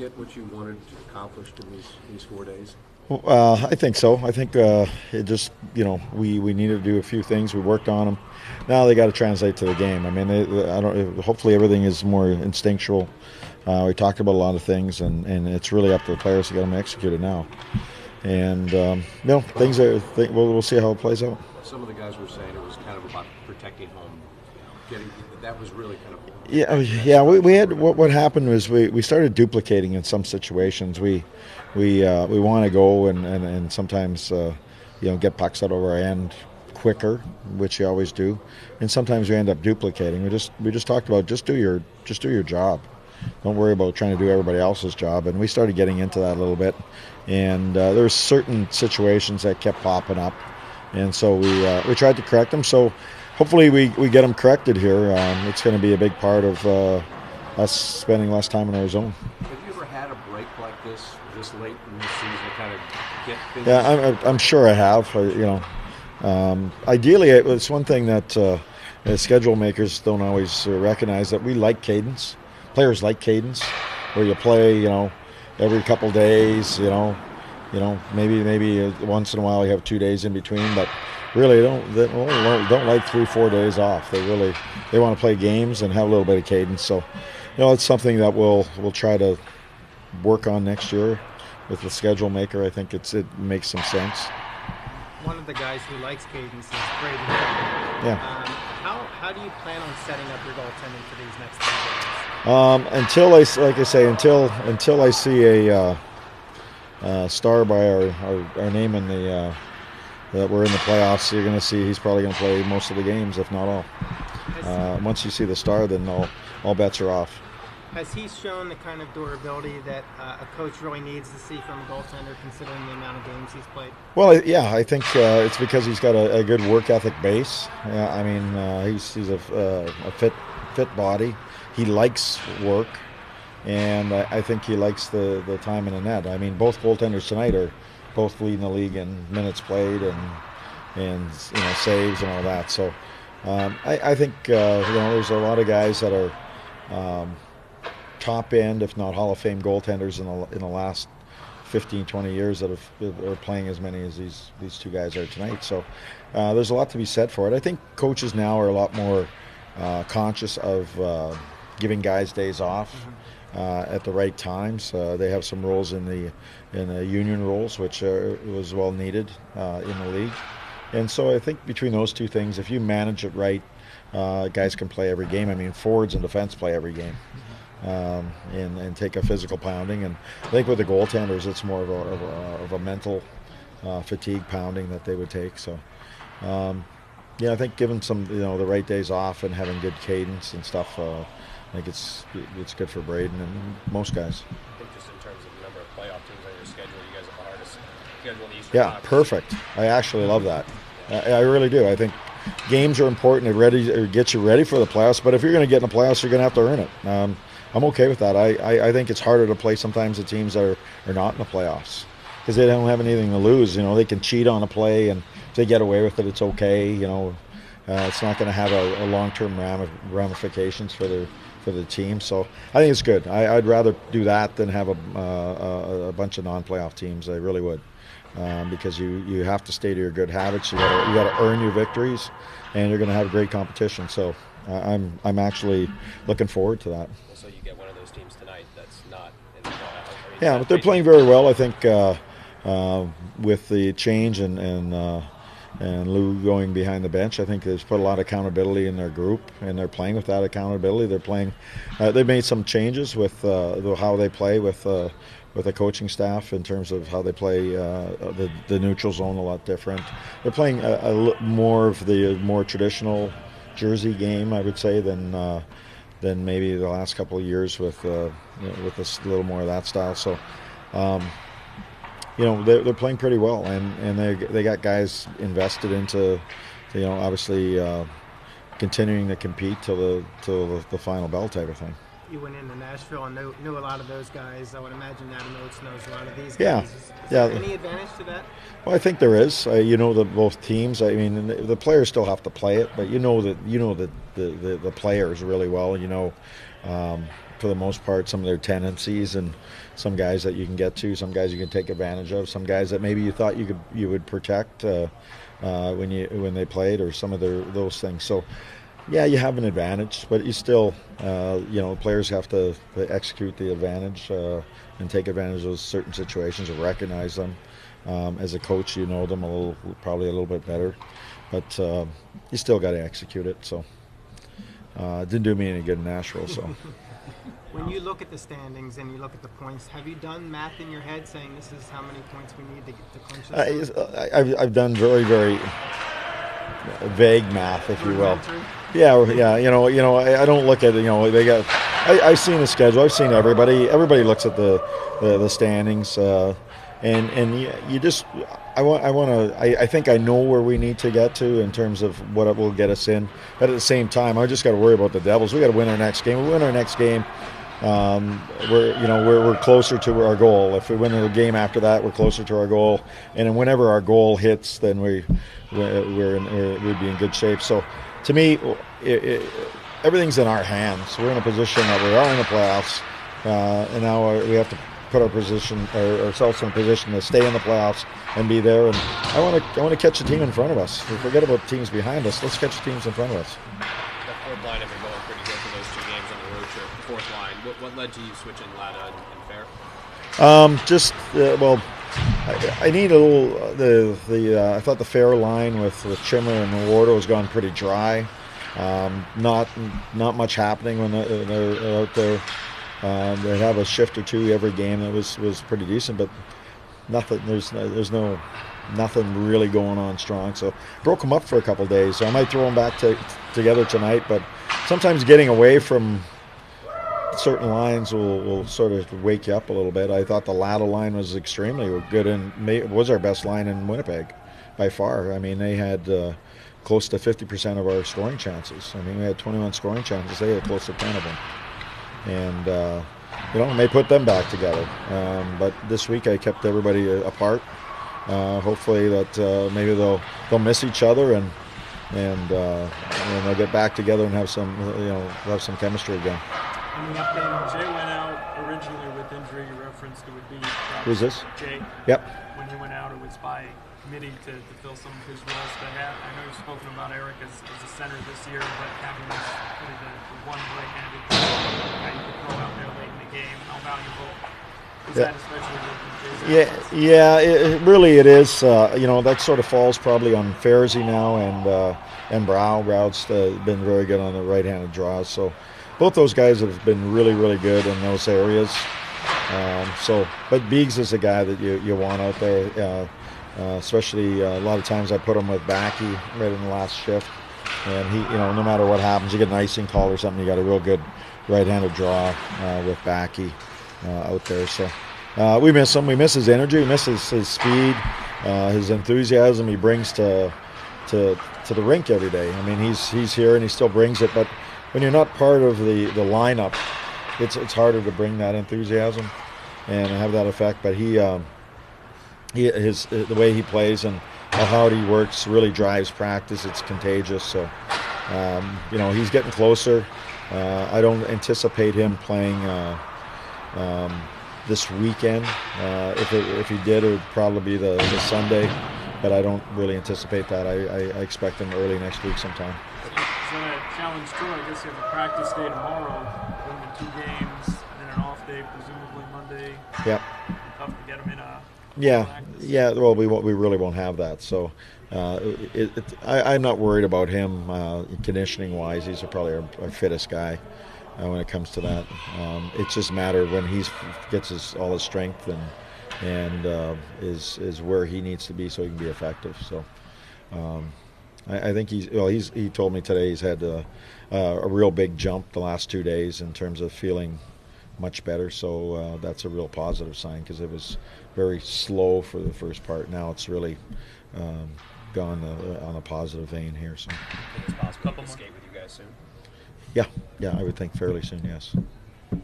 get what you wanted accomplished in these 4 days? I think so. I think it just, we needed to do a few things. We worked on them. Now they got to translate to the game. I mean, I don't. Hopefully everything is more instinctual. We talked about a lot of things, and it's really up to the players to get them executed now. And things are. We'll see how it plays out. Some of the guys were saying it was kind of about protecting home. That was really kind of. Yeah. We had what happened was we started duplicating in some situations. We want to go and sometimes get pucks out over our end quicker, which you always do, and sometimes we end up duplicating. We just talked about just do your job. Don't worry about trying to do everybody else's job. And we started getting into that a little bit, and there were certain situations that kept popping up, and so we tried to correct them. So hopefully we get them corrected here. It's going to be a big part of us spending less time in our zone. Have you ever had a break like this late in the season to kind of get things? Yeah, I'm sure I have. Ideally, it's one thing that schedule makers don't always recognize, that we like cadence. Players like cadence, where you play, every couple days. Maybe once in a while you have 2 days in between, but really don't like 3-4 days off. They want to play games and have a little bit of cadence. So, it's something that we'll try to work on next year with the schedule maker. I think it makes some sense. One of the guys who likes cadence is Brady. Yeah. How do you plan on setting up your goaltending for these next 3 games? Until I see a star by our name in the that we're in the playoffs, you're going to see he's probably going to play most of the games, if not all. Once you see the star, then all bets are off. Has he shown the kind of durability that a coach really needs to see from a goaltender, considering the amount of games he's played? Well, yeah, I think it's because he's got a good work ethic base. Yeah, I mean, he's a fit body. He likes work, and I think he likes the time in the net. I mean, both goaltenders tonight are both leading the league in minutes played and saves and all that. So I think there's a lot of guys that are top end, if not Hall of Fame goaltenders in the last 15, 20 years that are playing as many as these two guys are tonight. So there's a lot to be said for it. I think coaches now are a lot more conscious of giving guys days off at the right times. They have some rules in the union rules, which was well needed in the league. And so I think between those two things, if you manage it right, guys can play every game. I mean, forwards and defense play every game. And take a physical pounding, and I think with the goaltenders, it's more of a mental fatigue pounding that they would take. So, I think giving some the right days off and having good cadence and stuff, I think it's good for Braden and most guys. I think just in terms of the number of playoff teams on your schedule, you guys have the hardest schedule in the Eastern Yeah, perfect. I actually love that. I really do. I think games are important. It gets you ready for the playoffs. But if you're going to get in the playoffs, you're going to have to earn it. I'm okay with that. I think it's harder to play sometimes the teams that are not in the playoffs because they don't have anything to lose. They can cheat on a play, and if they get away with it, it's okay. It's not going to have a long-term ramifications for the team. So I think it's good. I'd rather do that than have a bunch of non-playoff teams. I really would, because you have to stay to your good habits. You got to earn your victories, and you're going to have great competition. So I'm actually looking forward to that. So you get one of those teams tonight that's not in the playoffs. Yeah, but they're playing very well. I think with the change and Lou going behind the bench, I think they've put a lot of accountability in their group, and they're playing with that accountability. They're playing. They've made some changes with how they play with the coaching staff in terms of how they play the neutral zone a lot different. They're playing more of the more traditional Jersey game, I would say, than maybe the last couple of years with a little more of that style. So, they're playing pretty well, and they got guys invested into, obviously continuing to compete till the final bell type of thing. You went into Nashville and knew a lot of those guys. I would imagine Adam Oates knows a lot of these Yeah. guys. Is Yeah. there any advantage to that? Well, I think there is. Both teams. I mean, the players still have to play it, but the players really well. for the most part, some of their tendencies, and some guys that you can get to, some guys you can take advantage of, some guys that maybe you thought you would protect when they played, or some of those things. So, yeah, you have an advantage, but you still, players have to execute the advantage and take advantage of those certain situations and recognize them. As a coach, you know them probably a little bit better, but you still got to execute it. So it didn't do me any good in Nashville. So when you look at the standings and you look at the points, have you done math in your head saying this is how many points we need to clinch this? I've done very, very vague math, if you will. Yeah. I don't look at they got. I've seen the schedule. I've seen everybody. Everybody looks at the standings. And you just, I think I know where we need to get to in terms of what it will get us in. But at the same time, I just got to worry about the Devils. We got to win our next game. We win our next game, we're closer to our goal. If we win the game after that, we're closer to our goal. And then whenever our goal hits, then we'd be in good shape. So, to me, everything's in our hands. We're in a position that we are in the playoffs, and now we have to put ourselves in a position to stay in the playoffs and be there. And I want to catch a team in front of us. Forget about teams behind us. Let's catch teams in front of us. That fourth line have been going pretty good for those 2 games on the road trip. The fourth line. What led to you switching Latta and Fair? I need a little. I thought the Fair line with Chimmer and Wardo has gone pretty dry. Not much happening when they're out there. They have a shift or two every game that was pretty decent, but nothing. There's nothing really going on strong. So broke them up for a couple days. So I might throw them back together tonight. But sometimes getting away from certain lines will sort of wake you up a little bit. I thought the Latta line was extremely good and was our best line in Winnipeg by far. I mean, they had close to 50% of our scoring chances. I mean, we had 21 scoring chances. They had close to 10 of them. And may put them back together. But this week I kept everybody apart. Hopefully that maybe they'll miss each other and they'll get back together and have some chemistry again. Any update? Jay went out originally with injury. You referenced it would be. Who's this? Jay. Yep. When he went out, it was by committee to fill some of his roles. I know you've spoken about Eric as a center this year, but having this the one right-handed guy you could throw out there late in the game, how valuable is that, especially with Jay's absence? It really is. That sort of falls probably on Farzy now and Brow. Brow's been very good on the right-handed draws. So both those guys have been really, really good in those areas. But Biegs is a guy that you want out there. Especially a lot of times I put him with Backy right in the last shift, and he, no matter what happens, you get an icing call or something, you got a real good right-handed draw with Backy out there. So we miss him. We miss his energy. We miss his speed, his enthusiasm he brings to the rink every day. I mean, he's here and he still brings it, but when you're not part of the lineup, it's harder to bring that enthusiasm and have that effect. But the way he plays and how hard he works really drives practice. It's contagious. So, he's getting closer. I don't anticipate him playing this weekend. If he did, it would probably be the Sunday. But I don't really anticipate that. I expect him early next week sometime. Is that a challenge too? I guess you have a practice day tomorrow, then the 2 games, and then an off day, presumably Monday. Yep. Tough to get him in a. Yeah. Well, we really won't have that. So, I'm not worried about him conditioning wise. He's probably our fittest guy when it comes to that. It's just a matter when he gets all his strength and is where he needs to be so he can be effective. So, I think he told me today he's had a real big jump the last 2 days in terms of feeling much better. So that's a real positive sign because it was very slow for the first part. Now it's really gone on a positive vein here. So It's possible to skate with you guys soon. Yeah, I would think fairly soon, yes.